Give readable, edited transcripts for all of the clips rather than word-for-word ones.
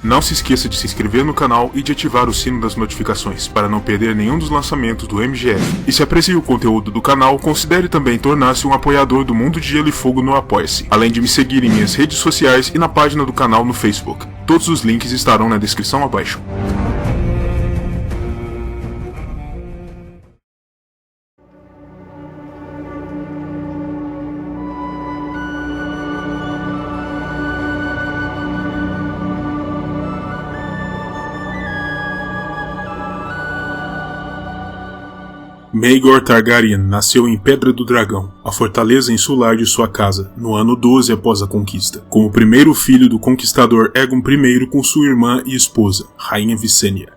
Não se esqueça de se inscrever no canal e de ativar o sino das notificações para não perder nenhum dos lançamentos do MGF. E se aprecia o conteúdo do canal, considere também tornar-se um apoiador do Mundo de Gelo e Fogo no Apoia-se, além de me seguir em minhas redes sociais e na página do canal no Facebook. Todos os links estarão na descrição abaixo. Maegor Targaryen nasceu em Pedra do Dragão, a fortaleza insular de sua casa, no ano 12 após a conquista, como o primeiro filho do conquistador Aegon I com sua irmã e esposa, Rainha Visenya.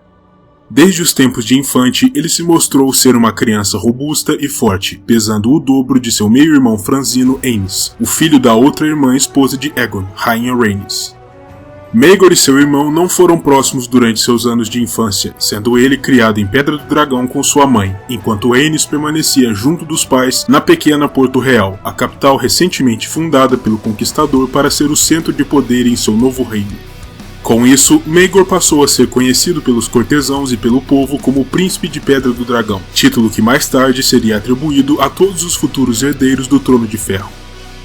Desde os tempos de infante, ele se mostrou ser uma criança robusta e forte, pesando o dobro de seu meio-irmão franzino Aenys, o filho da outra irmã esposa de Aegon, Rainha Rhaenys. Maegor e seu irmão não foram próximos durante seus anos de infância, sendo ele criado em Pedra do Dragão com sua mãe, enquanto Aenys permanecia junto dos pais na pequena Porto Real, a capital recentemente fundada pelo Conquistador para ser o centro de poder em seu novo reino. Com isso, Maegor passou a ser conhecido pelos cortesãos e pelo povo como o Príncipe de Pedra do Dragão, título que mais tarde seria atribuído a todos os futuros herdeiros do Trono de Ferro.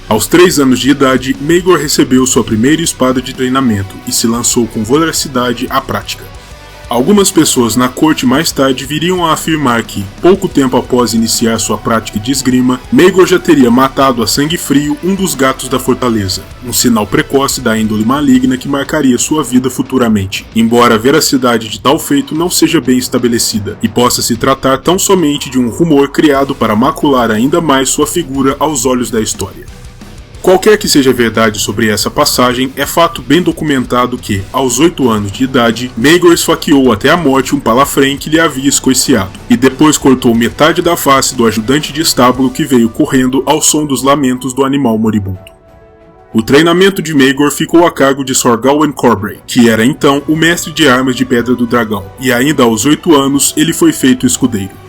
Aos 3 anos de idade, Maegor recebeu sua primeira espada de treinamento e se lançou com voracidade à prática. Algumas pessoas na corte mais tarde viriam a afirmar que, pouco tempo após iniciar sua prática de esgrima, Maegor já teria matado a sangue frio um dos gatos da fortaleza, um sinal precoce da índole maligna que marcaria sua vida futuramente, embora a veracidade de tal feito não seja bem estabelecida, e possa se tratar tão somente de um rumor criado para macular ainda mais sua figura aos olhos da história. Qualquer que seja a verdade sobre essa passagem, é fato bem documentado que, aos 8 anos de idade, Maegor esfaqueou até a morte um palafrém que lhe havia escoiciado, e depois cortou metade da face do ajudante de estábulo que veio correndo ao som dos lamentos do animal moribundo. O treinamento de Maegor ficou a cargo de Sir Gawain Corbray, que era então o mestre de armas de Pedra do Dragão, e ainda aos 8 anos ele foi feito escudeiro.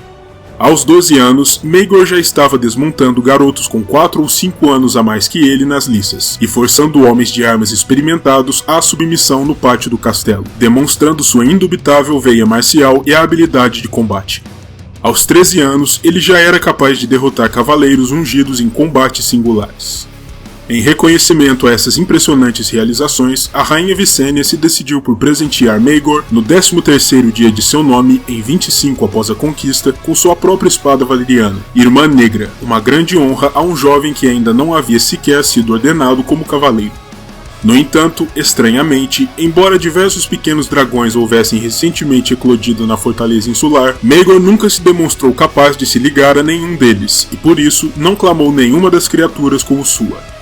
Aos 12 anos, Maegor já estava desmontando garotos com 4 ou 5 anos a mais que ele nas liças, e forçando homens de armas experimentados à submissão no pátio do castelo, demonstrando sua indubitável veia marcial e a habilidade de combate. Aos 13 anos, ele já era capaz de derrotar cavaleiros ungidos em combates singulares. Em reconhecimento a essas impressionantes realizações, a Rainha Visenya se decidiu por presentear Maegor, no 13º dia de seu nome, em 25 após a conquista, com sua própria espada valeriana, Irmã Negra, uma grande honra a um jovem que ainda não havia sequer sido ordenado como cavaleiro. No entanto, estranhamente, embora diversos pequenos dragões houvessem recentemente eclodido na fortaleza insular, Maegor nunca se demonstrou capaz de se ligar a nenhum deles, e por isso não clamou nenhuma das criaturas como sua.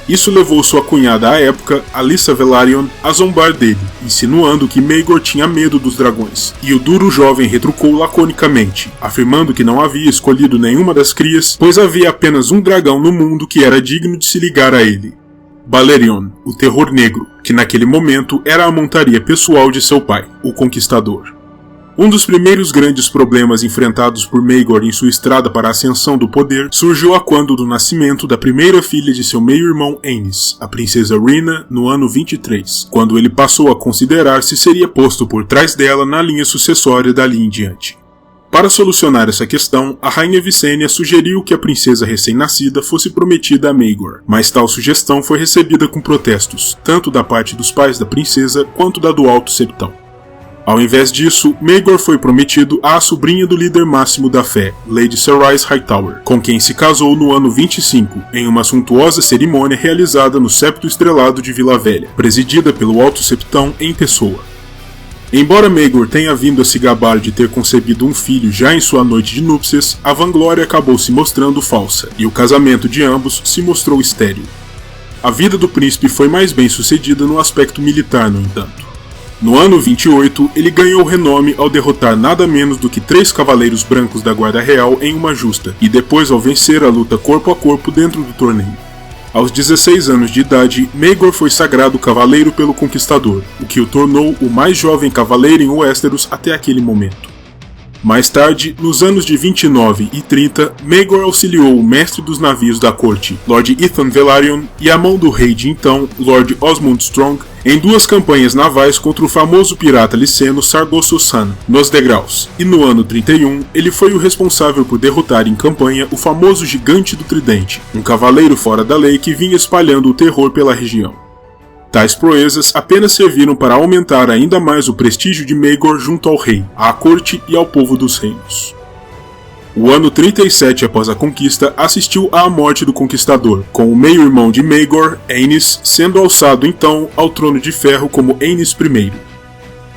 Isso levou sua cunhada à época, Alyssa Velaryon, a zombar dele, insinuando que Maegor tinha medo dos dragões, e o duro jovem retrucou laconicamente, afirmando que não havia escolhido nenhuma das crias, pois havia apenas um dragão no mundo que era digno de se ligar a ele. Balerion, o Terror Negro, que naquele momento era a montaria pessoal de seu pai, o Conquistador. Um dos primeiros grandes problemas enfrentados por Maegor em sua estrada para a ascensão do poder surgiu a quando do nascimento da primeira filha de seu meio-irmão Aenys, a princesa Rhaena, no ano 23, quando ele passou a considerar se seria posto por trás dela na linha sucessória dali em diante. Para solucionar essa questão, a Rainha Visenya sugeriu que a princesa recém-nascida fosse prometida a Maegor, mas tal sugestão foi recebida com protestos, tanto da parte dos pais da princesa quanto da do Alto Septão. Ao invés disso, Maegor foi prometido à sobrinha do líder máximo da fé, Lady Cerys Hightower, com quem se casou no ano 25, em uma suntuosa cerimônia realizada no Septo Estrelado de Vila Velha, presidida pelo Alto Septão em pessoa. Embora Maegor tenha vindo a se gabar de ter concebido um filho já em sua noite de núpcias, a vanglória acabou se mostrando falsa, e o casamento de ambos se mostrou estéril. A vida do príncipe foi mais bem sucedida no aspecto militar, no entanto. No ano 28, ele ganhou renome ao derrotar nada menos do que 3 cavaleiros brancos da Guarda Real em uma justa, e depois ao vencer a luta corpo a corpo dentro do torneio. Aos 16 anos de idade, Maegor foi sagrado cavaleiro pelo Conquistador, o que o tornou o mais jovem cavaleiro em Westeros até aquele momento. Mais tarde, nos anos de 29 e 30, Maegor auxiliou o mestre dos navios da corte, Lord Ethan Velaryon, e a mão do rei de então, Lord Osmond Strong, em 2 campanhas navais contra o famoso pirata liceno Sargosso San, nos degraus, e no ano 31 ele foi o responsável por derrotar em campanha o famoso Gigante do Tridente, um cavaleiro fora da lei que vinha espalhando o terror pela região. Tais proezas apenas serviram para aumentar ainda mais o prestígio de Maegor junto ao rei, à corte e ao povo dos reinos. O ano 37 após a conquista assistiu à morte do conquistador, com o meio-irmão de Maegor, Aenys, sendo alçado então ao trono de ferro como Aenys I.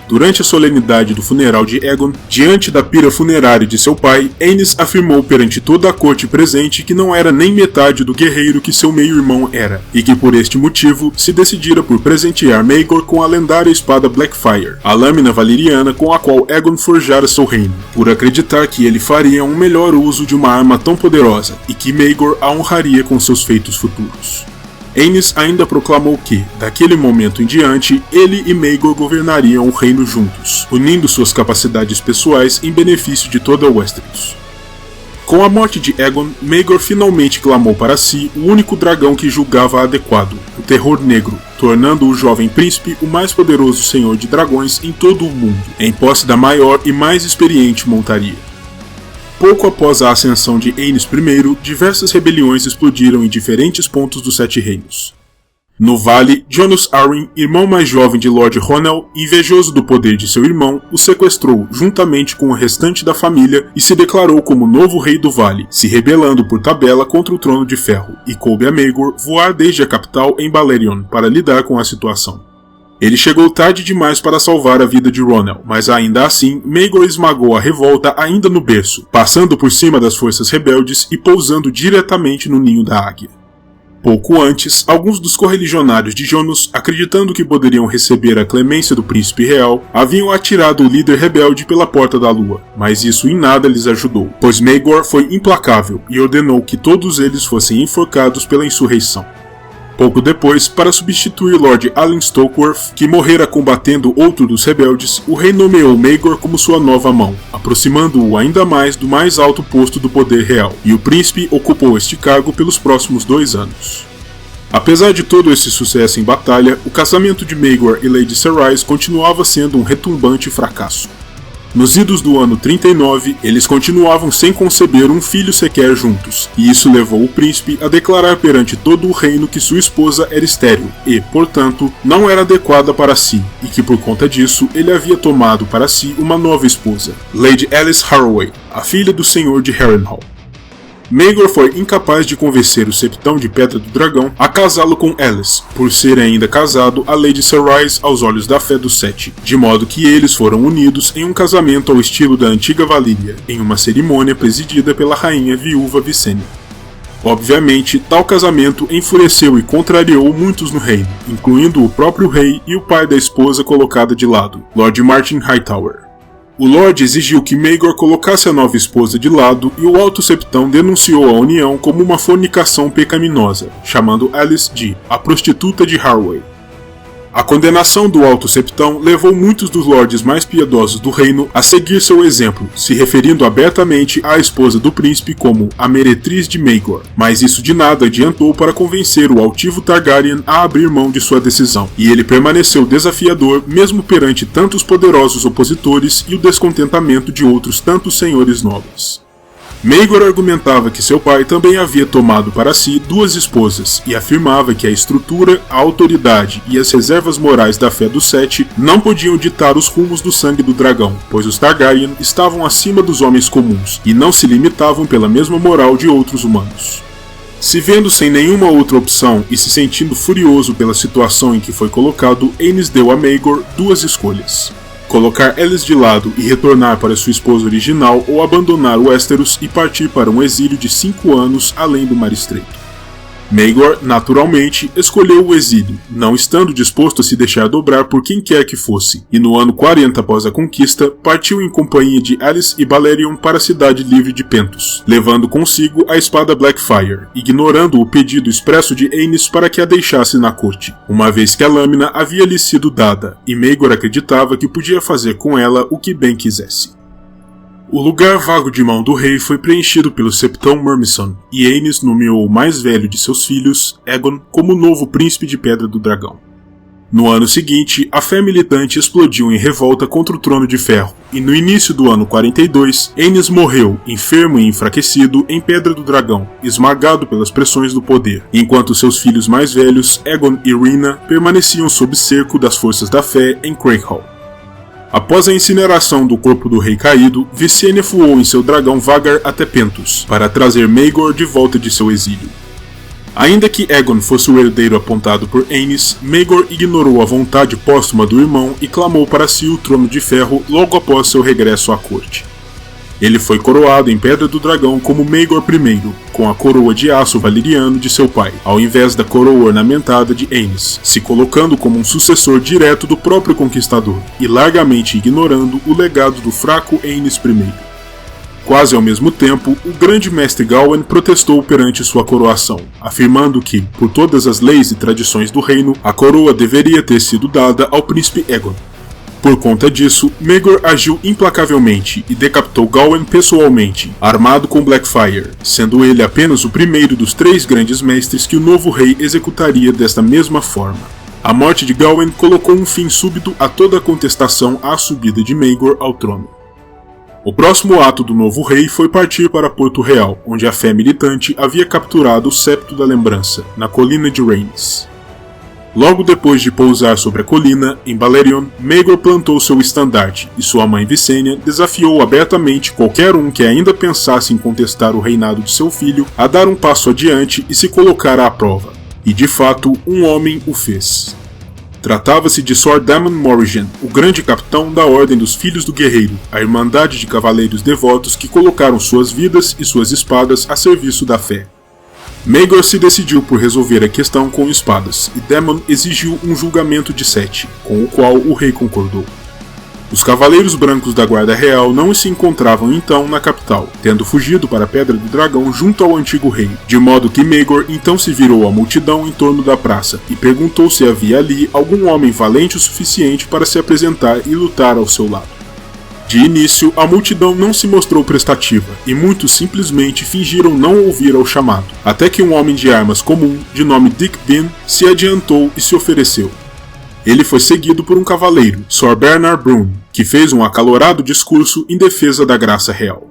Durante a solenidade do funeral de Aegon, diante da pira funerária de seu pai, Aenys afirmou perante toda a corte presente que não era nem metade do guerreiro que seu meio-irmão era, e que por este motivo se decidira por presentear Maegor com a lendária espada Blackfyre, a lâmina valeriana com a qual Aegon forjara seu reino, por acreditar que ele faria um melhor uso de uma arma tão poderosa, e que Maegor a honraria com seus feitos futuros. Aenys ainda proclamou que, daquele momento em diante, ele e Maegor governariam o reino juntos, unindo suas capacidades pessoais em benefício de toda Westeros. Com a morte de Aegon, Maegor finalmente clamou para si o único dragão que julgava adequado, o Terror Negro, tornando o jovem príncipe o mais poderoso senhor de dragões em todo o mundo, em posse da maior e mais experiente montaria. Pouco após a ascensão de Aenys I, diversas rebeliões explodiram em diferentes pontos dos 7 reinos. No Vale, Jonas Arryn, irmão mais jovem de Lord Ronel, invejoso do poder de seu irmão, o sequestrou juntamente com o restante da família e se declarou como novo rei do Vale, se rebelando por tabela contra o Trono de Ferro, e coube a Maegor voar desde a capital em Balerion para lidar com a situação. Ele chegou tarde demais para salvar a vida de Ronel, mas ainda assim, Maegor esmagou a revolta ainda no berço, passando por cima das forças rebeldes e pousando diretamente no ninho da águia. Pouco antes, alguns dos correligionários de Jonas, acreditando que poderiam receber a clemência do príncipe real, haviam atirado o líder rebelde pela Porta da Lua, mas isso em nada lhes ajudou, pois Maegor foi implacável e ordenou que todos eles fossem enforcados pela insurreição. Pouco depois, para substituir Lord Alyn Stokeworth, que morrera combatendo outro dos rebeldes, o rei nomeou Maegor como sua nova mão, aproximando-o ainda mais do mais alto posto do poder real, e o príncipe ocupou este cargo pelos próximos 2 anos. Apesar de todo esse sucesso em batalha, o casamento de Maegor e Lady Cerys continuava sendo um retumbante fracasso. Nos idos do ano 39, eles continuavam sem conceber um filho sequer juntos, e isso levou o príncipe a declarar perante todo o reino que sua esposa era estéril e, portanto, não era adequada para si, e que por conta disso ele havia tomado para si uma nova esposa, Lady Alyce Harroway, a filha do senhor de Harrenhal. Maegor foi incapaz de convencer o Septão de Pedra do Dragão a casá-lo com Alyce, por ser ainda casado a Lady Cerys aos olhos da fé dos 7, de modo que eles foram unidos em um casamento ao estilo da antiga Valíria, em uma cerimônia presidida pela rainha viúva Visenya. Obviamente, tal casamento enfureceu e contrariou muitos no reino, incluindo o próprio rei e o pai da esposa colocada de lado, Lord Martin Hightower. O Lorde exigiu que Maegor colocasse a nova esposa de lado e o Alto Septão denunciou a união como uma fornicação pecaminosa, chamando Alyce de a prostituta de Harroway. A condenação do Alto Septão levou muitos dos lordes mais piedosos do reino a seguir seu exemplo, se referindo abertamente à esposa do príncipe como a meretriz de Maegor, mas isso de nada adiantou para convencer o altivo Targaryen a abrir mão de sua decisão, e ele permaneceu desafiador mesmo perante tantos poderosos opositores e o descontentamento de outros tantos senhores nobres. Maegor argumentava que seu pai também havia tomado para si 2 esposas e afirmava que a estrutura, a autoridade e as reservas morais da fé dos 7 não podiam ditar os rumos do sangue do dragão, pois os Targaryen estavam acima dos homens comuns e não se limitavam pela mesma moral de outros humanos. Se vendo sem nenhuma outra opção e se sentindo furioso pela situação em que foi colocado, Aenys deu a Maegor 2 escolhas: colocar Alyce de lado e retornar para sua esposa original, ou abandonar Westeros e partir para um exílio de 5 anos além do Mar Estreito. Maegor, naturalmente, escolheu o exílio, não estando disposto a se deixar dobrar por quem quer que fosse, e no ano 40 após a conquista, partiu em companhia de Alyce e Balerion para a cidade livre de Pentos, levando consigo a espada Blackfyre, ignorando o pedido expresso de Aenys para que a deixasse na corte, uma vez que a lâmina havia lhe sido dada, e Maegor acreditava que podia fazer com ela o que bem quisesse. O lugar vago de mão do rei foi preenchido pelo Septão Myrmison, e Aenys nomeou o mais velho de seus filhos, Aegon, como novo príncipe de Pedra do Dragão. No ano seguinte, a fé militante explodiu em revolta contra o Trono de Ferro, e no início do ano 42, Aenys morreu, enfermo e enfraquecido, em Pedra do Dragão, esmagado pelas pressões do poder, enquanto seus filhos mais velhos, Aegon e Rhaena, permaneciam sob cerco das forças da fé em Craighall. Após a incineração do corpo do rei caído, Visenya voou em seu dragão Vhagar até Pentos, para trazer Maegor de volta de seu exílio. Ainda que Aegon fosse o herdeiro apontado por Aenys, Maegor ignorou a vontade póstuma do irmão e clamou para si o Trono de Ferro logo após seu regresso à corte. Ele foi coroado em Pedra do Dragão como Maegor I, com a coroa de aço valeriano de seu pai, ao invés da coroa ornamentada de Aenys, se colocando como um sucessor direto do próprio conquistador, e largamente ignorando o legado do fraco Aenys I. Quase ao mesmo tempo, o grande mestre Gawyn protestou perante sua coroação, afirmando que, por todas as leis e tradições do reino, a coroa deveria ter sido dada ao príncipe Aegon. Por conta disso, Maegor agiu implacavelmente e decapitou Gawyn pessoalmente, armado com Blackfyre, sendo ele apenas o primeiro dos 3 grandes mestres que o novo rei executaria desta mesma forma. A morte de Gawyn colocou um fim súbito a toda a contestação à subida de Maegor ao trono. O próximo ato do novo rei foi partir para Porto Real, onde a fé militante havia capturado o Septo da Lembrança, na colina de Rhaenys. Logo depois de pousar sobre a colina, em Balerion, Maegor plantou seu estandarte, e sua mãe Visenya desafiou abertamente qualquer um que ainda pensasse em contestar o reinado de seu filho a dar um passo adiante e se colocar à prova. E de fato, um homem o fez. Tratava-se de Sor Daemon Morrigan, o grande capitão da Ordem dos Filhos do Guerreiro, a irmandade de cavaleiros devotos que colocaram suas vidas e suas espadas a serviço da fé. Maegor se decidiu por resolver a questão com espadas, e Daemon exigiu um julgamento de 7, com o qual o rei concordou. Os cavaleiros brancos da Guarda Real não se encontravam então na capital, tendo fugido para a Pedra do Dragão junto ao antigo rei, de modo que Maegor então se virou à multidão em torno da praça e perguntou se havia ali algum homem valente o suficiente para se apresentar e lutar ao seu lado. De início, a multidão não se mostrou prestativa, e muitos simplesmente fingiram não ouvir ao chamado, até que um homem de armas comum, de nome Dick Bean, se adiantou e se ofereceu. Ele foi seguido por um cavaleiro, Sor Bernard Brune, que fez um acalorado discurso em defesa da graça real.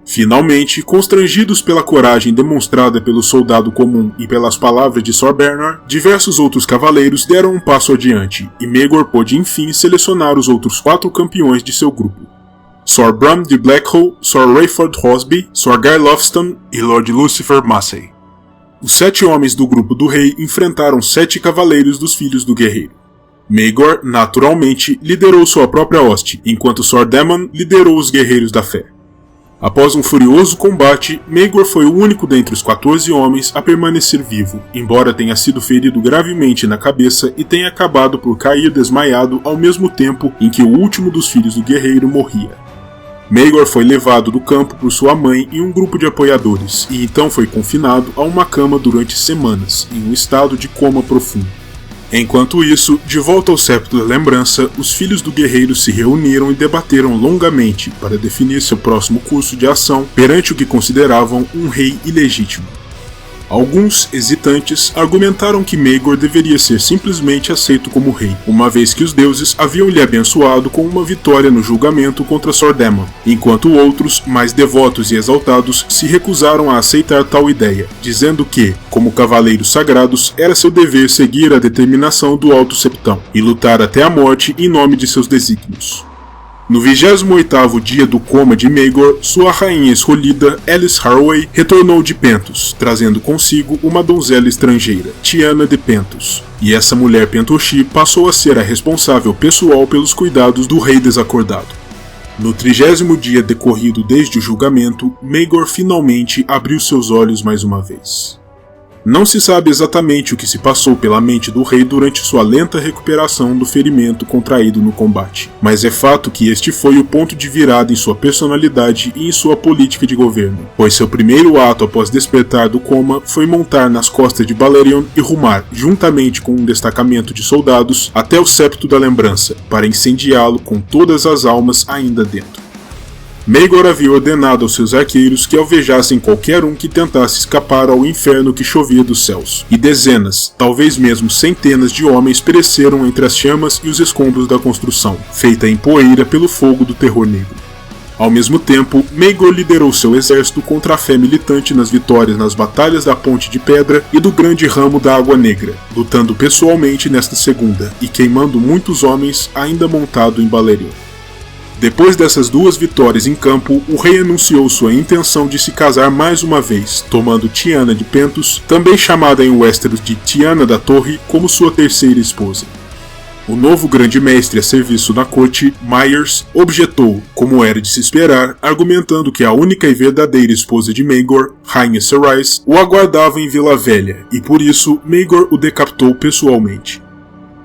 Finalmente, constrangidos pela coragem demonstrada pelo soldado comum e pelas palavras de Sor Bernard, diversos outros cavaleiros deram um passo adiante, e Maegor pôde enfim selecionar os outros 4 campeões de seu grupo. Sor Bram de Blackhall, Sor Rayford Hosby, Sor Guy Lofston e Lord Lucifer Massey. Os 7 homens do grupo do rei enfrentaram 7 cavaleiros dos Filhos do Guerreiro. Maegor, naturalmente, liderou sua própria hoste, enquanto Sor Daemon liderou os Guerreiros da Fé. Após um furioso combate, Maegor foi o único dentre os 14 homens a permanecer vivo, embora tenha sido ferido gravemente na cabeça e tenha acabado por cair desmaiado ao mesmo tempo em que o último dos filhos do guerreiro morria. Maegor foi levado do campo por sua mãe e um grupo de apoiadores, e então foi confinado a uma cama durante semanas, em um estado de coma profundo. Enquanto isso, de volta ao Septo da Lembrança, os Filhos do Guerreiro se reuniram e debateram longamente para definir seu próximo curso de ação perante o que consideravam um rei ilegítimo. Alguns, hesitantes, argumentaram que Maegor deveria ser simplesmente aceito como rei, uma vez que os deuses haviam lhe abençoado com uma vitória no julgamento contra Sor Daemon, enquanto outros, mais devotos e exaltados, se recusaram a aceitar tal ideia, dizendo que, como cavaleiros sagrados, era seu dever seguir a determinação do Alto Septão e lutar até a morte em nome de seus desígnios. No 28º dia do coma de Maegor, sua rainha escolhida, Alice Harway, retornou de Pentos, trazendo consigo uma donzela estrangeira, Tiana de Pentos, e essa mulher pentoshi passou a ser a responsável pessoal pelos cuidados do rei desacordado. No 30º dia decorrido desde o julgamento, Maegor finalmente abriu seus olhos mais uma vez. Não se sabe exatamente o que se passou pela mente do rei durante sua lenta recuperação do ferimento contraído no combate, mas é fato que este foi o ponto de virada em sua personalidade e em sua política de governo, pois seu primeiro ato após despertar do coma foi montar nas costas de Balerion e rumar, juntamente com um destacamento de soldados, até o Septo da Lembrança, para incendiá-lo com todas as almas ainda dentro. Maegor havia ordenado aos seus arqueiros que alvejassem qualquer um que tentasse escapar ao inferno que chovia dos céus, e dezenas, talvez mesmo centenas de homens pereceram entre as chamas e os escombros da construção, feita em poeira pelo fogo do terror negro. Ao mesmo tempo, Maegor liderou seu exército contra a fé militante nas vitórias nas batalhas da Ponte de Pedra e do Grande Ramo da Água Negra, lutando pessoalmente nesta segunda e queimando muitos homens ainda montado em Balerion. Depois dessas duas vitórias em campo, o rei anunciou sua intenção de se casar mais uma vez, tomando Tiana de Pentos, também chamada em Westeros de Tiana da Torre, como sua terceira esposa. O novo grande mestre a serviço da corte, Myers, objetou, como era de se esperar, argumentando que a única e verdadeira esposa de Maegor, Rainha Serys, o aguardava em Vila Velha, e por isso Maegor o decapitou pessoalmente.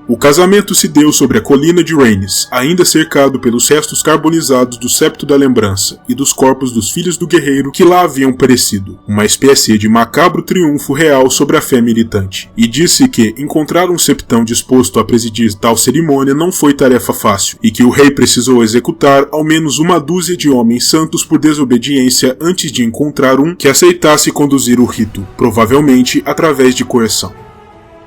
O casamento se deu sobre a colina de Rhaenys, ainda cercado pelos restos carbonizados do Septo da Lembrança e dos corpos dos filhos do guerreiro que lá haviam perecido, uma espécie de macabro triunfo real sobre a fé militante, e disse que encontrar um septão disposto a presidir tal cerimônia não foi tarefa fácil, e que o rei precisou executar ao menos uma dúzia de homens santos por desobediência antes de encontrar um que aceitasse conduzir o rito, provavelmente através de coerção.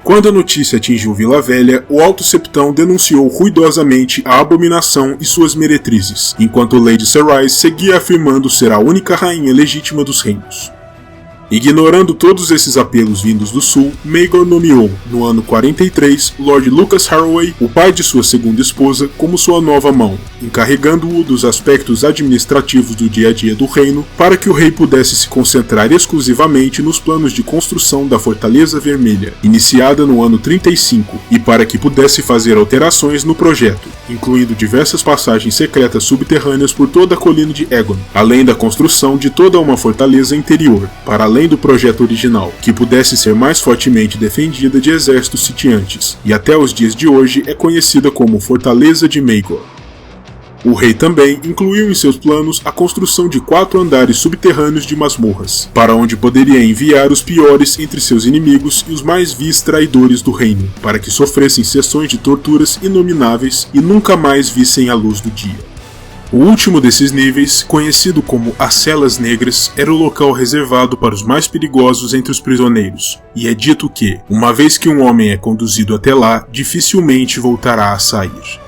Quando a notícia atingiu Vila Velha, o Alto Septão denunciou ruidosamente a abominação e suas meretrizes, enquanto Lady Serys seguia afirmando ser a única rainha legítima dos reinos. Ignorando todos esses apelos vindos do sul, Maegor nomeou, no ano 43, Lord Lucas Harroway, o pai de sua segunda esposa, como sua nova mão, encarregando-o dos aspectos administrativos do dia a dia do reino, para que o rei pudesse se concentrar exclusivamente nos planos de construção da Fortaleza Vermelha, iniciada no ano 35, e para que pudesse fazer alterações no projeto, incluindo diversas passagens secretas subterrâneas por toda a colina de Aegon, além da construção de toda uma fortaleza interior, para além do projeto original, que pudesse ser mais fortemente defendida de exércitos sitiantes, e até os dias de hoje é conhecida como Fortaleza de Maegor. O rei também incluiu em seus planos a construção de 4 andares subterrâneos de masmorras, para onde poderia enviar os piores entre seus inimigos e os mais vis traidores do reino, para que sofressem sessões de torturas inomináveis e nunca mais vissem a luz do dia. O último desses níveis, conhecido como as Celas Negras, era o local reservado para os mais perigosos entre os prisioneiros, e é dito que, uma vez que um homem é conduzido até lá, dificilmente voltará a sair.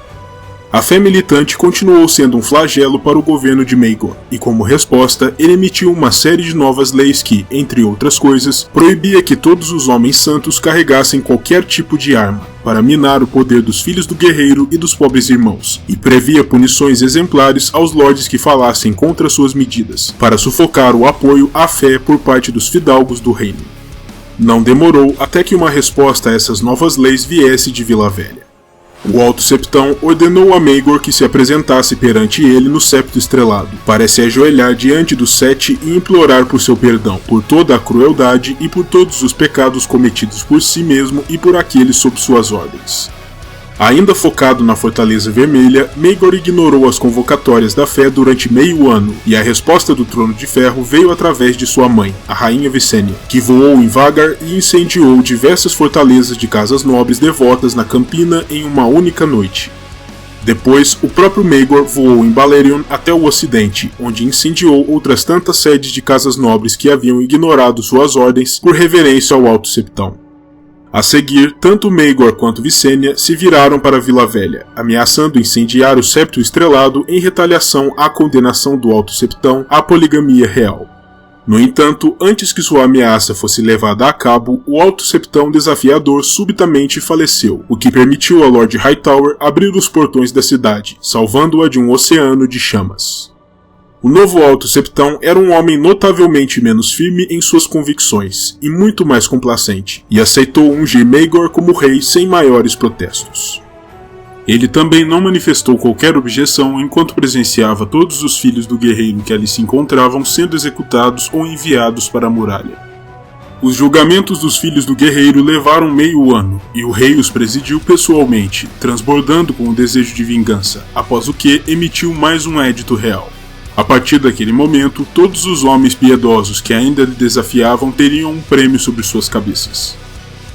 A fé militante continuou sendo um flagelo para o governo de Maegor, e como resposta, ele emitiu uma série de novas leis que, entre outras coisas, proibia que todos os homens santos carregassem qualquer tipo de arma, para minar o poder dos filhos do guerreiro e dos pobres irmãos, e previa punições exemplares aos lordes que falassem contra suas medidas, para sufocar o apoio à fé por parte dos fidalgos do reino. Não demorou até que uma resposta a essas novas leis viesse de Vila Velha. O Alto Septão ordenou a Maegor que se apresentasse perante ele no Septo Estrelado, para se ajoelhar diante dos Sete e implorar por seu perdão, por toda a crueldade e por todos os pecados cometidos por si mesmo e por aqueles sob suas ordens. Ainda focado na Fortaleza Vermelha, Maegor ignorou as convocatórias da fé durante meio ano, e a resposta do Trono de Ferro veio através de sua mãe, a Rainha Visenya, que voou em Vhagar e incendiou diversas fortalezas de casas nobres devotas na Campina em uma única noite. Depois, o próprio Maegor voou em Balerion até o ocidente, onde incendiou outras tantas sedes de casas nobres que haviam ignorado suas ordens por reverência ao Alto Septão. A seguir, tanto Maegor quanto Visenya se viraram para Vila Velha, ameaçando incendiar o Septo Estrelado em retaliação à condenação do Alto Septão à poligamia real. No entanto, antes que sua ameaça fosse levada a cabo, o Alto Septão desafiador subitamente faleceu, o que permitiu a Lord Hightower abrir os portões da cidade, salvando-a de um oceano de chamas. O novo Alto Septão era um homem notavelmente menos firme em suas convicções, e muito mais complacente, e aceitou ungir Maegor como rei sem maiores protestos. Ele também não manifestou qualquer objeção enquanto presenciava todos os filhos do guerreiro que ali se encontravam sendo executados ou enviados para a muralha. Os julgamentos dos filhos do guerreiro levaram meio ano, e o rei os presidiu pessoalmente, transbordando com o desejo de vingança, após o que emitiu mais um édito real. A partir daquele momento, todos os homens piedosos que ainda lhe desafiavam teriam um prêmio sobre suas cabeças.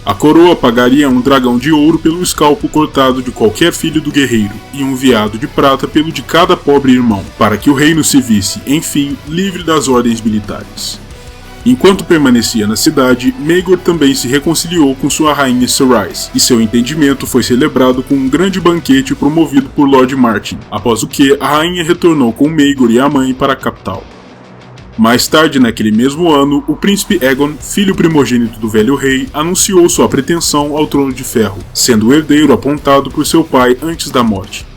A coroa pagaria um dragão de ouro pelo escalpo cortado de qualquer filho do guerreiro, e um veado de prata pelo de cada pobre irmão, para que o reino se visse, enfim, livre das ordens militares. Enquanto permanecia na cidade, Maegor também se reconciliou com sua rainha Cerys, e seu entendimento foi celebrado com um grande banquete promovido por Lord Martin, após o que a rainha retornou com Maegor e a mãe para a capital. Mais tarde, naquele mesmo ano, o príncipe Aegon, filho primogênito do velho rei, anunciou sua pretensão ao trono de ferro, sendo o herdeiro apontado por seu pai antes da morte.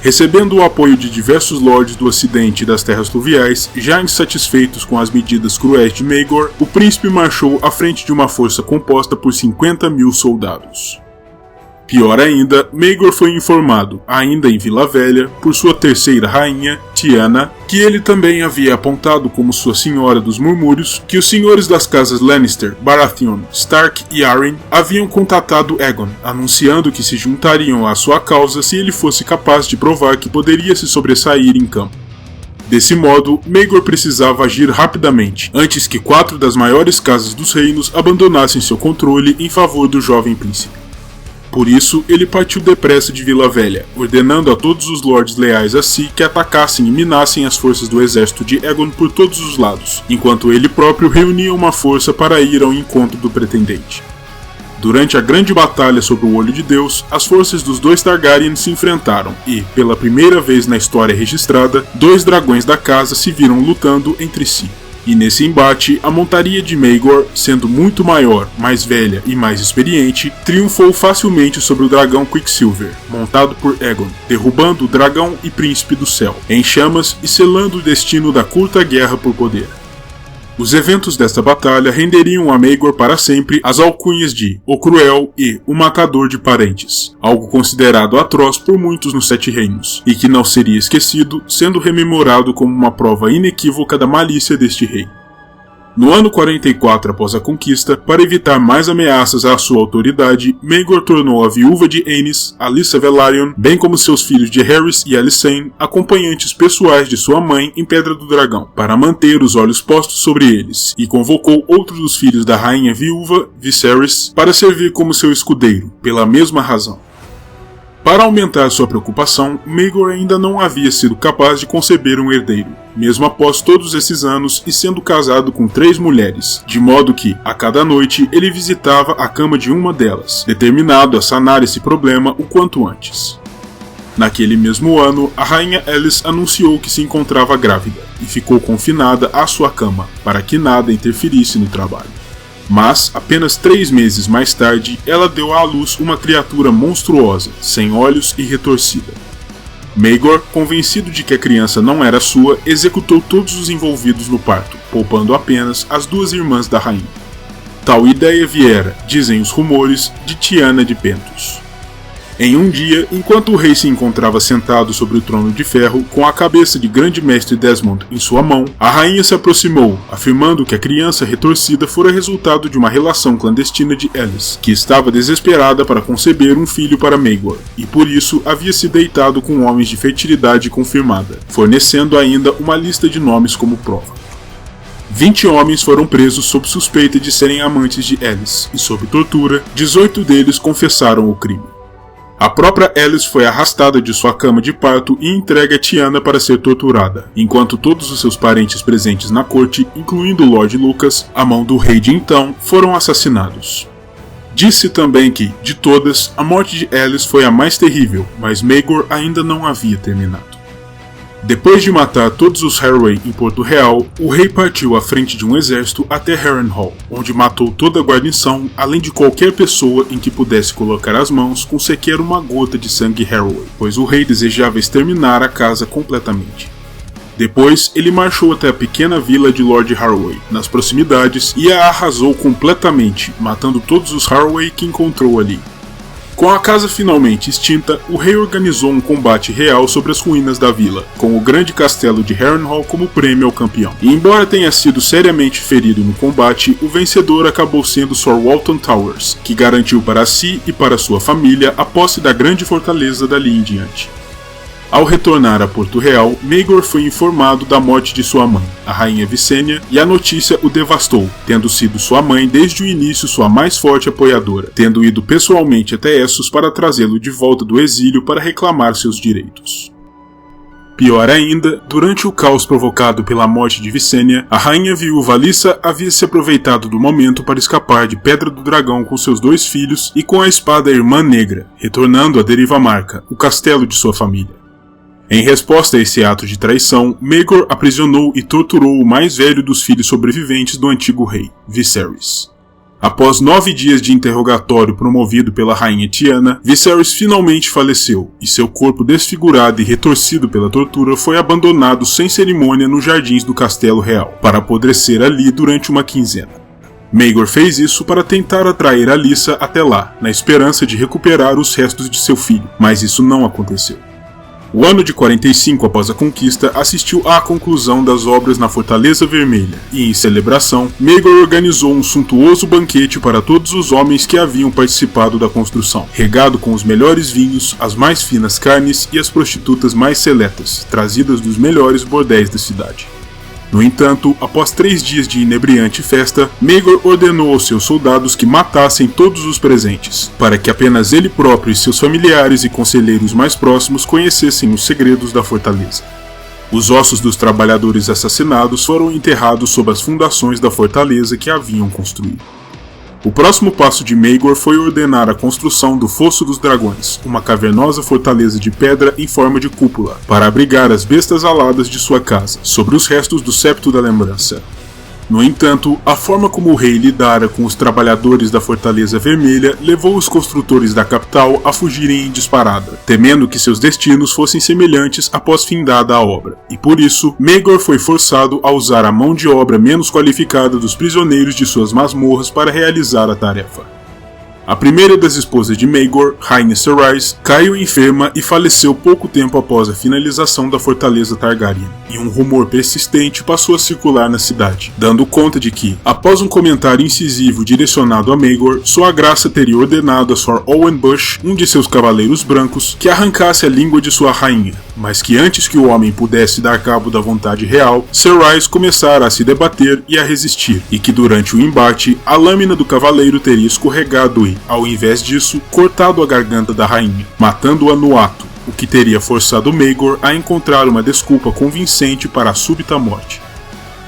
Recebendo o apoio de diversos lords do ocidente e das terras fluviais, já insatisfeitos com as medidas cruéis de Maegor, o príncipe marchou à frente de uma força composta por 50.000 soldados. Pior ainda, Maegor foi informado, ainda em Vila Velha, por sua terceira rainha, Tyanna, que ele também havia apontado como sua senhora dos murmúrios, que os senhores das casas Lannister, Baratheon, Stark e Arryn haviam contatado Aegon, anunciando que se juntariam à sua causa se ele fosse capaz de provar que poderia se sobressair em campo. Desse modo, Maegor precisava agir rapidamente, antes que 4 das maiores casas dos reinos abandonassem seu controle em favor do jovem príncipe. Por isso, ele partiu depressa de Vila Velha, ordenando a todos os lords leais a si que atacassem e minassem as forças do exército de Aegon por todos os lados, enquanto ele próprio reunia uma força para ir ao encontro do pretendente. Durante a grande batalha sobre o Olho de Deus, as forças dos 2 Targaryen se enfrentaram e, pela primeira vez na história registrada, 2 dragões da casa se viram lutando entre si. E nesse embate, a montaria de Maegor, sendo muito maior, mais velha e mais experiente, triunfou facilmente sobre o dragão Quicksilver, montado por Aegon, derrubando o dragão e príncipe do céu, em chamas e selando o destino da curta guerra por poder. Os eventos desta batalha renderiam a Maegor para sempre as alcunhas de O Cruel e O Matador de Parentes, algo considerado atroz por muitos nos 7 reinos, e que não seria esquecido, sendo rememorado como uma prova inequívoca da malícia deste rei. No ano 44 após a conquista, para evitar mais ameaças à sua autoridade, Maegor tornou a viúva de Aenys, Alyssa Velaryon, bem como seus filhos de Harys e Alysanne, acompanhantes pessoais de sua mãe em Pedra do Dragão, para manter os olhos postos sobre eles, e convocou outros dos filhos da rainha viúva, Viserys, para servir como seu escudeiro, pela mesma razão. Para aumentar sua preocupação, Maegor ainda não havia sido capaz de conceber um herdeiro, mesmo após todos esses anos e sendo casado com 3 mulheres, de modo que, a cada noite, ele visitava a cama de uma delas, determinado a sanar esse problema o quanto antes. Naquele mesmo ano, a rainha Alis anunciou que se encontrava grávida e ficou confinada à sua cama, para que nada interferisse no trabalho. Mas, apenas 3 meses mais tarde, ela deu à luz uma criatura monstruosa, sem olhos e retorcida. Maegor, convencido de que a criança não era sua, executou todos os envolvidos no parto, poupando apenas as 2 irmãs da rainha. Tal ideia viera, dizem os rumores, de Tyanna de Pentos. Em um dia, enquanto o rei se encontrava sentado sobre o trono de ferro, com a cabeça de grande mestre Desmond em sua mão, a rainha se aproximou, afirmando que a criança retorcida fora resultado de uma relação clandestina de Alis, que estava desesperada para conceber um filho para Maegor, e por isso havia se deitado com homens de fertilidade confirmada, fornecendo ainda uma lista de nomes como prova. 20 homens foram presos sob suspeita de serem amantes de Alis, e sob tortura, 18 deles confessaram o crime. A própria Alis foi arrastada de sua cama de parto e entregue a Tyanna para ser torturada, enquanto todos os seus parentes presentes na corte, incluindo Lord Lucas, a mão do rei de então, foram assassinados. Disse também que, de todas, a morte de Alis foi a mais terrível, mas Maegor ainda não havia terminado. Depois de matar todos os Harroway em Porto Real, o rei partiu à frente de um exército até Harrenhal, onde matou toda a guarnição, além de qualquer pessoa em que pudesse colocar as mãos com sequer uma gota de sangue Harroway, pois o rei desejava exterminar a casa completamente. Depois, ele marchou até a pequena vila de Lord Harroway, nas proximidades, e a arrasou completamente, matando todos os Harroway que encontrou ali. Com a casa finalmente extinta, o rei organizou um combate real sobre as ruínas da vila, com o grande castelo de Harrenhal como prêmio ao campeão. E embora tenha sido seriamente ferido no combate, o vencedor acabou sendo Sir Walton Towers, que garantiu para si e para sua família a posse da grande fortaleza dali em diante. Ao retornar a Porto Real, Maegor foi informado da morte de sua mãe, a rainha Visenya, e a notícia o devastou, tendo sido sua mãe desde o início sua mais forte apoiadora, tendo ido pessoalmente até Essos para trazê-lo de volta do exílio para reclamar seus direitos. Pior ainda, durante o caos provocado pela morte de Visenya, a rainha viúva Alyssa havia se aproveitado do momento para escapar de Pedra do Dragão com seus 2 filhos e com a espada Irmã Negra, retornando a Deriva Marca, o castelo de sua família. Em resposta a esse ato de traição, Maegor aprisionou e torturou o mais velho dos filhos sobreviventes do antigo rei, Viserys. Após 9 dias de interrogatório promovido pela rainha Tiana, Viserys finalmente faleceu, e seu corpo desfigurado e retorcido pela tortura foi abandonado sem cerimônia nos jardins do Castelo Real, para apodrecer ali durante uma quinzena. Maegor fez isso para tentar atrair Alyssa até lá, na esperança de recuperar os restos de seu filho, mas isso não aconteceu. O ano de 45 após a conquista assistiu à conclusão das obras na Fortaleza Vermelha e, em celebração, Maegor organizou um suntuoso banquete para todos os homens que haviam participado da construção, regado com os melhores vinhos, as mais finas carnes e as prostitutas mais seletas, trazidas dos melhores bordéis da cidade. No entanto, após 3 dias de inebriante festa, Maegor ordenou aos seus soldados que matassem todos os presentes, para que apenas ele próprio e seus familiares e conselheiros mais próximos conhecessem os segredos da fortaleza. Os ossos dos trabalhadores assassinados foram enterrados sob as fundações da fortaleza que haviam construído. O próximo passo de Maegor foi ordenar a construção do Fosso dos Dragões, uma cavernosa fortaleza de pedra em forma de cúpula, para abrigar as bestas aladas de sua casa, sobre os restos do Septo da Lembrança. No entanto, a forma como o rei lidara com os trabalhadores da Fortaleza Vermelha levou os construtores da capital a fugirem em disparada, temendo que seus destinos fossem semelhantes após findada a obra, e por isso, Maegor foi forçado a usar a mão de obra menos qualificada dos prisioneiros de suas masmorras para realizar a tarefa. A primeira das esposas de Maegor, Rainha Serys, caiu enferma e faleceu pouco tempo após a finalização da Fortaleza Targaryen, e um rumor persistente passou a circular na cidade, dando conta de que, após um comentário incisivo direcionado a Maegor, Sua Graça teria ordenado a Sir Owen Bush, um de seus cavaleiros brancos, que arrancasse a língua de sua rainha, mas que antes que o homem pudesse dar cabo da vontade real, Serys começara a se debater e a resistir, e que durante o embate, a lâmina do cavaleiro teria escorregado e, ao invés disso, cortado a garganta da rainha, matando-a no ato, o que teria forçado Maegor a encontrar uma desculpa convincente para a súbita morte.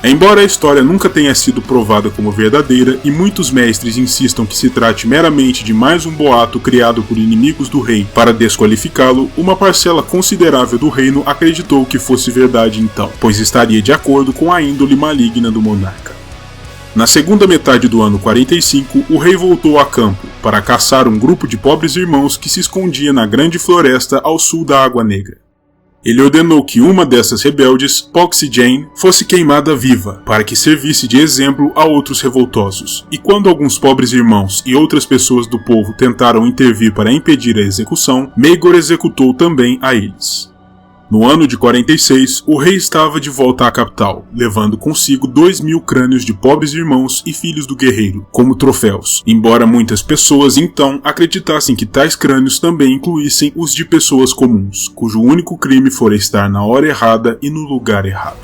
Embora a história nunca tenha sido provada como verdadeira e muitos mestres insistam que se trate meramente de mais um boato criado por inimigos do rei para desqualificá-lo, uma parcela considerável do reino acreditou que fosse verdade então, pois estaria de acordo com a índole maligna do monarca. Na segunda metade do ano 45, o rei voltou a campo para caçar um grupo de pobres irmãos que se escondia na grande floresta ao sul da Água Negra. Ele ordenou que uma dessas rebeldes, Poxy Jane, fosse queimada viva, para que servisse de exemplo a outros revoltosos, e quando alguns pobres irmãos e outras pessoas do povo tentaram intervir para impedir a execução, Maegor executou também a eles. No ano de 46, o rei estava de volta à capital, levando consigo 2.000 crânios de pobres irmãos e filhos do guerreiro, como troféus, embora muitas pessoas então acreditassem que tais crânios também incluíssem os de pessoas comuns, cujo único crime fora estar na hora errada e no lugar errado.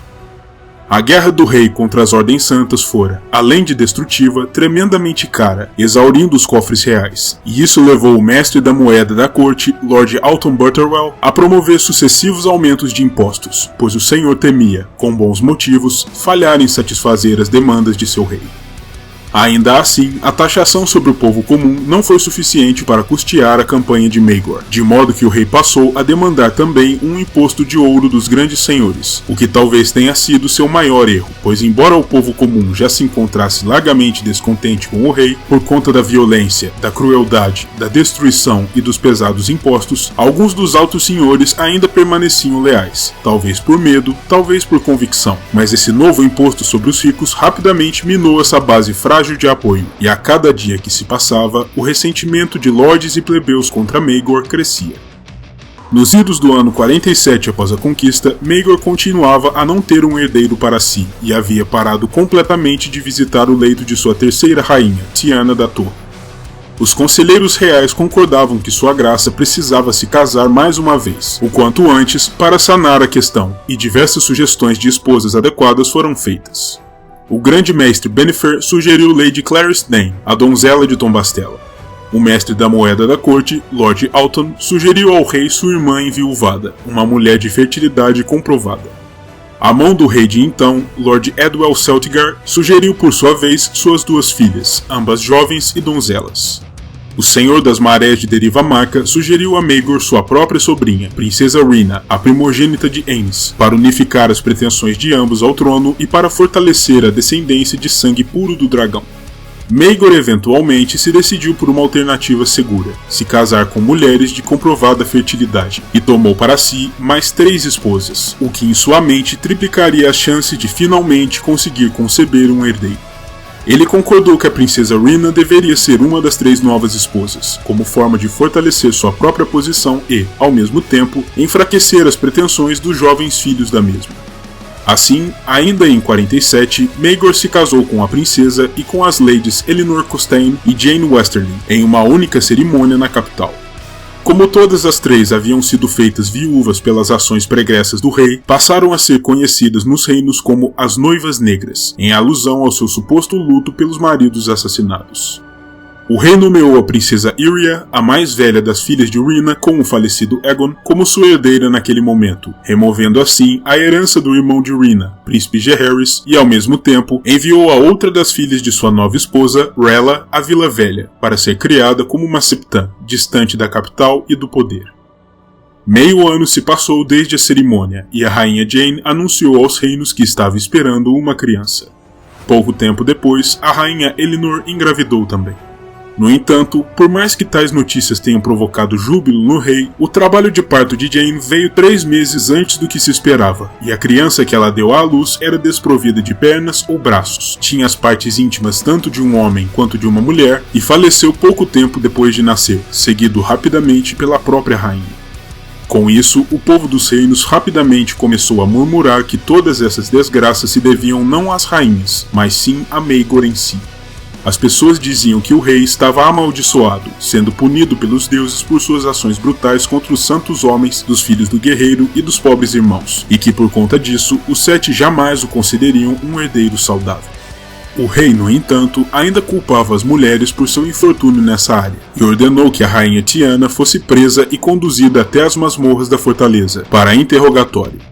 A guerra do rei contra as Ordens Santas fora, além de destrutiva, tremendamente cara, exaurindo os cofres reais, e isso levou o mestre da moeda da corte, Lord Alton Butterwell, a promover sucessivos aumentos de impostos, pois o senhor temia, com bons motivos, falhar em satisfazer as demandas de seu rei. Ainda assim, a taxação sobre o povo comum não foi suficiente para custear a campanha de Maegor, de modo que o rei passou a demandar também um imposto de ouro dos grandes senhores, o que talvez tenha sido seu maior erro, pois embora o povo comum já se encontrasse largamente descontente com o rei, por conta da violência, da crueldade, da destruição e dos pesados impostos, alguns dos altos senhores ainda permaneciam leais, talvez por medo, talvez por convicção, mas esse novo imposto sobre os ricos rapidamente minou essa base frágil de apoio, e a cada dia que se passava, o ressentimento de lordes e plebeus contra Maegor crescia. Nos idos do ano 47 após a conquista, Maegor continuava a não ter um herdeiro para si, e havia parado completamente de visitar o leito de sua terceira rainha, Tiana da Torre. Os conselheiros reais concordavam que Sua Graça precisava se casar mais uma vez, o quanto antes, para sanar a questão, e diversas sugestões de esposas adequadas foram feitas. O grande mestre Bennifer sugeriu Lady Clarice Dane, a donzela de Tombastella. O mestre da moeda da corte, Lord Alton, sugeriu ao rei sua irmã enviuvada, uma mulher de fertilidade comprovada. A mão do rei de então, Lord Edwell Celtigar, sugeriu por sua vez suas duas filhas, ambas jovens e donzelas. O Senhor das Marés de Deriva Marca sugeriu a Maegor sua própria sobrinha, Princesa Rhena, a primogênita de Aenys, para unificar as pretensões de ambos ao trono e para fortalecer a descendência de sangue puro do dragão. Maegor eventualmente se decidiu por uma alternativa segura, se casar com mulheres de comprovada fertilidade, e tomou para si mais 3 esposas, o que em sua mente triplicaria a chance de finalmente conseguir conceber um herdeiro. Ele concordou que a princesa Rhena deveria ser uma das 3 novas esposas, como forma de fortalecer sua própria posição e, ao mesmo tempo, enfraquecer as pretensões dos jovens filhos da mesma. Assim, ainda em 47, Maegor se casou com a princesa e com as ladies Elinor Costain e Jane Westerly, em uma única cerimônia na capital. Como todas as 3 haviam sido feitas viúvas pelas ações pregressas do rei, passaram a ser conhecidas nos reinos como as Noivas Negras, em alusão ao seu suposto luto pelos maridos assassinados. O rei nomeou a princesa Iria, a mais velha das filhas de Rhena com o falecido Aegon, como sua herdeira naquele momento, removendo assim a herança do irmão de Rhena, príncipe Jaehaerys, e ao mesmo tempo enviou a outra das filhas de sua nova esposa, Rhaella, à Vila Velha, para ser criada como uma septã, distante da capital e do poder. Meio ano se passou desde a cerimônia, e a rainha Jane anunciou aos reinos que estava esperando uma criança. Pouco tempo depois, a rainha Elinor engravidou também. No entanto, por mais que tais notícias tenham provocado júbilo no rei, o trabalho de parto de Jane veio 3 meses antes do que se esperava, e a criança que ela deu à luz era desprovida de pernas ou braços, tinha as partes íntimas tanto de um homem quanto de uma mulher, e faleceu pouco tempo depois de nascer, seguido rapidamente pela própria rainha. Com isso, o povo dos reinos rapidamente começou a murmurar que todas essas desgraças se deviam não às rainhas, mas sim a Maegor em si. As pessoas diziam que o rei estava amaldiçoado, sendo punido pelos deuses por suas ações brutais contra os santos homens dos filhos do guerreiro e dos pobres irmãos, e que por conta disso, os 7 jamais o concederiam um herdeiro saudável. O rei, no entanto, ainda culpava as mulheres por seu infortúnio nessa área, e ordenou que a rainha Tiana fosse presa e conduzida até as masmorras da fortaleza, para interrogatório.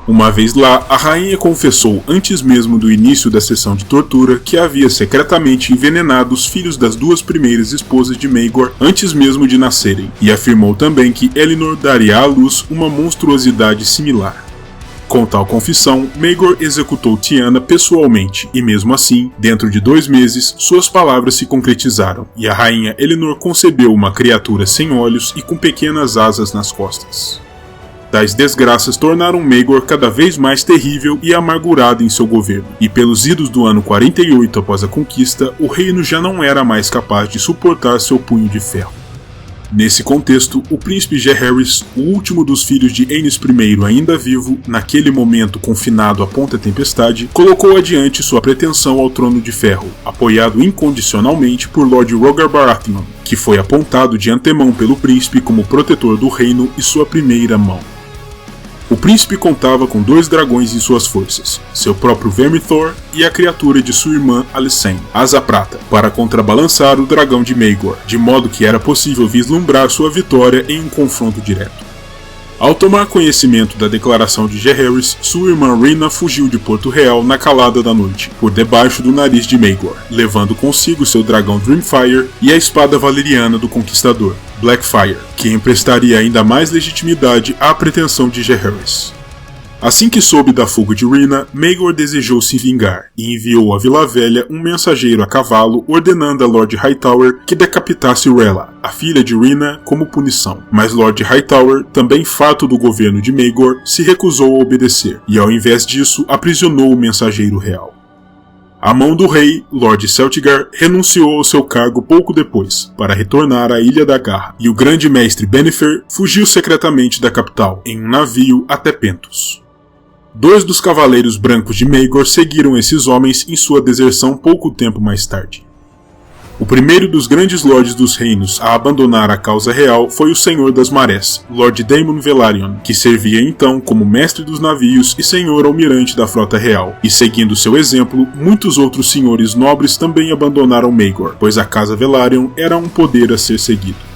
Uma vez lá, a rainha confessou antes mesmo do início da sessão de tortura que havia secretamente envenenado os filhos das 2 primeiras esposas de Maegor antes mesmo de nascerem, e afirmou também que Elinor daria à luz uma monstruosidade similar. Com tal confissão, Maegor executou Tiana pessoalmente, e mesmo assim, dentro de 2 meses, suas palavras se concretizaram, e a rainha Elinor concebeu uma criatura sem olhos e com pequenas asas nas costas. Tais desgraças tornaram Maegor cada vez mais terrível e amargurado em seu governo, e pelos idos do ano 48 após a conquista, o reino já não era mais capaz de suportar seu punho de ferro. Nesse contexto, o príncipe Jaehaerys, o último dos filhos de Aenys I ainda vivo, naquele momento confinado à Ponta Tempestade, colocou adiante sua pretensão ao trono de ferro, apoiado incondicionalmente por Lord Rhaegar Baratheon, que foi apontado de antemão pelo príncipe como protetor do reino e sua primeira mão. O príncipe contava com 2 dragões em suas forças, seu próprio Vermithor e a criatura de sua irmã Alysanne, Asa Prata, para contrabalançar o dragão de Maegor, de modo que era possível vislumbrar sua vitória em um confronto direto. Ao tomar conhecimento da declaração de Jaehaerys, sua irmã Rhena fugiu de Porto Real na calada da noite, por debaixo do nariz de Maegor, levando consigo seu dragão Dreamfire e a espada valeriana do conquistador, Blackfire, que emprestaria ainda mais legitimidade à pretensão de Jaehaerys. Assim que soube da fuga de Rhena, Maegor desejou se vingar e enviou à Vila Velha um mensageiro a cavalo ordenando a Lord Hightower que decapitasse Rhaella, a filha de Rhena, como punição. Mas Lord Hightower, também farto do governo de Maegor, se recusou a obedecer e ao invés disso aprisionou o mensageiro real. A mão do rei, Lord Celtigar, renunciou ao seu cargo pouco depois, para retornar à Ilha da Garra, e o grande mestre Bennifer fugiu secretamente da capital, em um navio até Pentos. 2 dos cavaleiros brancos de Maegor seguiram esses homens em sua deserção pouco tempo mais tarde. O primeiro dos grandes lordes dos reinos a abandonar a causa real foi o Senhor das Marés, Lord Daemon Velaryon, que servia então como mestre dos navios e senhor almirante da frota real. E seguindo seu exemplo, muitos outros senhores nobres também abandonaram Maegor, pois a casa Velaryon era um poder a ser seguido.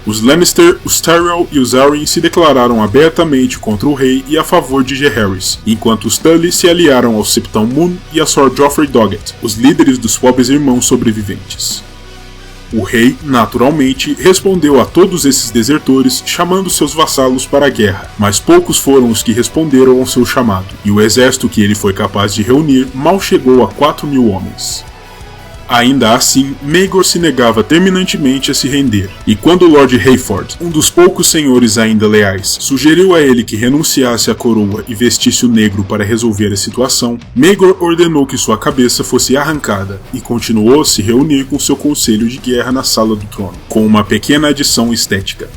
Os Lannister, os Tyrell e os Arryn se declararam abertamente contra o rei e a favor de Jaehaerys, enquanto os Tully se aliaram ao Septão Moon e a Sir Joffrey Doggett, os líderes dos pobres irmãos sobreviventes. O rei, naturalmente, respondeu a todos esses desertores chamando seus vassalos para a guerra, mas poucos foram os que responderam ao seu chamado, e o exército que ele foi capaz de reunir mal chegou a 4.000 homens. Ainda assim, Maegor se negava terminantemente a se render, e quando Lord Hayford, um dos poucos senhores ainda leais, sugeriu a ele que renunciasse à coroa e vestisse o negro para resolver a situação, Maegor ordenou que sua cabeça fosse arrancada e continuou a se reunir com seu conselho de guerra na sala do trono, com uma pequena adição estética.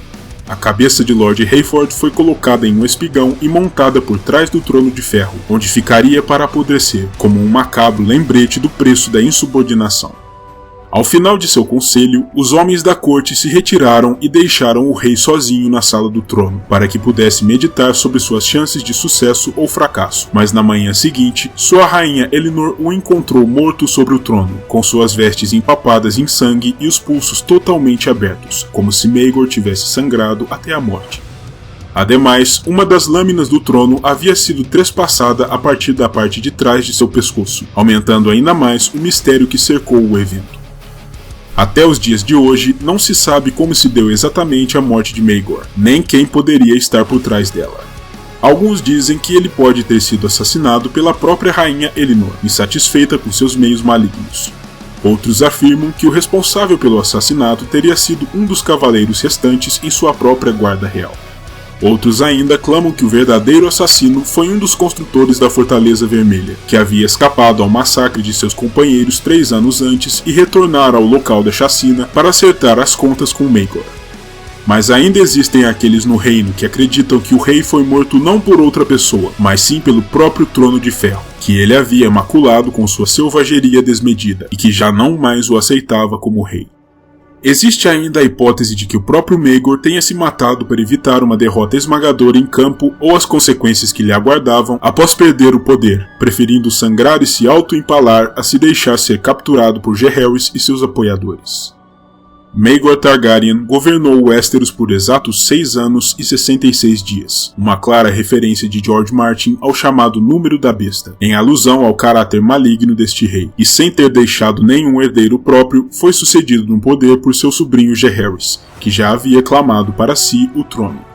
A cabeça de Lord Hayford foi colocada em um espigão e montada por trás do trono de ferro, onde ficaria para apodrecer, como um macabro lembrete do preço da insubordinação. Ao final de seu conselho, os homens da corte se retiraram e deixaram o rei sozinho na sala do trono, para que pudesse meditar sobre suas chances de sucesso ou fracasso. Mas na manhã seguinte, sua rainha Elinor o encontrou morto sobre o trono, com suas vestes empapadas em sangue e os pulsos totalmente abertos, como se Maegor tivesse sangrado até a morte. Ademais, uma das lâminas do trono havia sido trespassada a partir da parte de trás de seu pescoço, aumentando ainda mais o mistério que cercou o evento. Até os dias de hoje, não se sabe como se deu exatamente a morte de Maegor, nem quem poderia estar por trás dela. Alguns dizem que ele pode ter sido assassinado pela própria rainha Elinor, insatisfeita com seus meios malignos. Outros afirmam que o responsável pelo assassinato teria sido um dos cavaleiros restantes em sua própria guarda real. Outros ainda clamam que o verdadeiro assassino foi um dos construtores da Fortaleza Vermelha, que havia escapado ao massacre de seus companheiros 3 anos antes e retornara ao local da chacina para acertar as contas com Maegor. Mas ainda existem aqueles no reino que acreditam que o rei foi morto não por outra pessoa, mas sim pelo próprio Trono de Ferro, que ele havia maculado com sua selvageria desmedida e que já não mais o aceitava como rei. Existe ainda a hipótese de que o próprio Maegor tenha se matado para evitar uma derrota esmagadora em campo ou as consequências que lhe aguardavam após perder o poder, preferindo sangrar e se auto-empalar a se deixar ser capturado por Jaehaerys e seus apoiadores. Maegor Targaryen governou Westeros por exatos 6 anos e 66 dias, uma clara referência de George Martin ao chamado Número da Besta, em alusão ao caráter maligno deste rei, e sem ter deixado nenhum herdeiro próprio, foi sucedido no poder por seu sobrinho Jaehaerys, que já havia clamado para si o trono.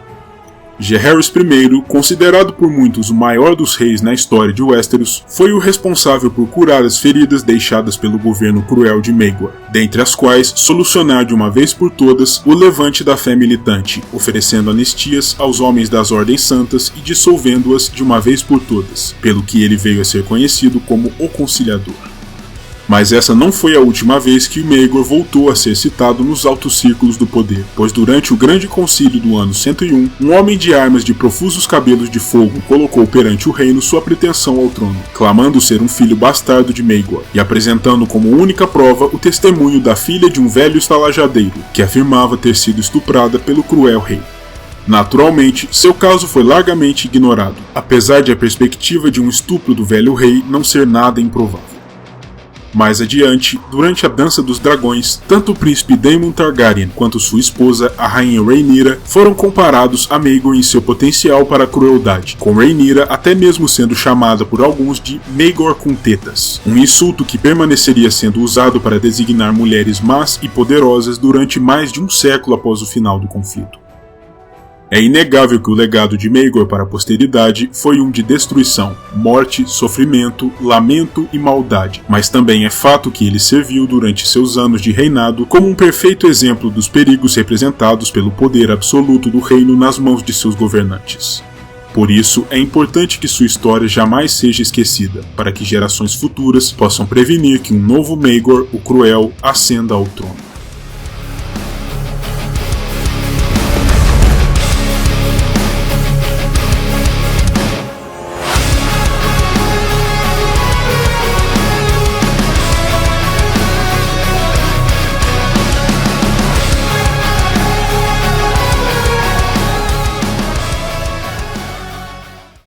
Jaehaerys I, considerado por muitos o maior dos reis na história de Westeros, foi o responsável por curar as feridas deixadas pelo governo cruel de Maegor, dentre as quais solucionar de uma vez por todas o levante da fé militante, oferecendo anistias aos homens das Ordens Santas e dissolvendo-as de uma vez por todas, pelo que ele veio a ser conhecido como o Conciliador. Mas essa não foi a última vez que Maegor voltou a ser citado nos altos círculos do poder, pois durante o Grande Concílio do ano 101, um homem de armas de profusos cabelos de fogo colocou perante o reino sua pretensão ao trono, clamando ser um filho bastardo de Maegor, e apresentando como única prova o testemunho da filha de um velho estalajadeiro, que afirmava ter sido estuprada pelo cruel rei. Naturalmente, seu caso foi largamente ignorado, apesar de a perspectiva de um estupro do velho rei não ser nada improvável. Mais adiante, durante a Dança dos Dragões, tanto o príncipe Daemon Targaryen quanto sua esposa, a rainha Rhaenyra, foram comparados a Maegor em seu potencial para a crueldade, com Rhaenyra até mesmo sendo chamada por alguns de Maegor com tetas, um insulto que permaneceria sendo usado para designar mulheres más e poderosas durante mais de um século após o final do conflito. É inegável que o legado de Maegor para a posteridade foi um de destruição, morte, sofrimento, lamento e maldade, mas também é fato que ele serviu durante seus anos de reinado como um perfeito exemplo dos perigos representados pelo poder absoluto do reino nas mãos de seus governantes. Por isso, é importante que sua história jamais seja esquecida, para que gerações futuras possam prevenir que um novo Maegor, o Cruel, ascenda ao trono.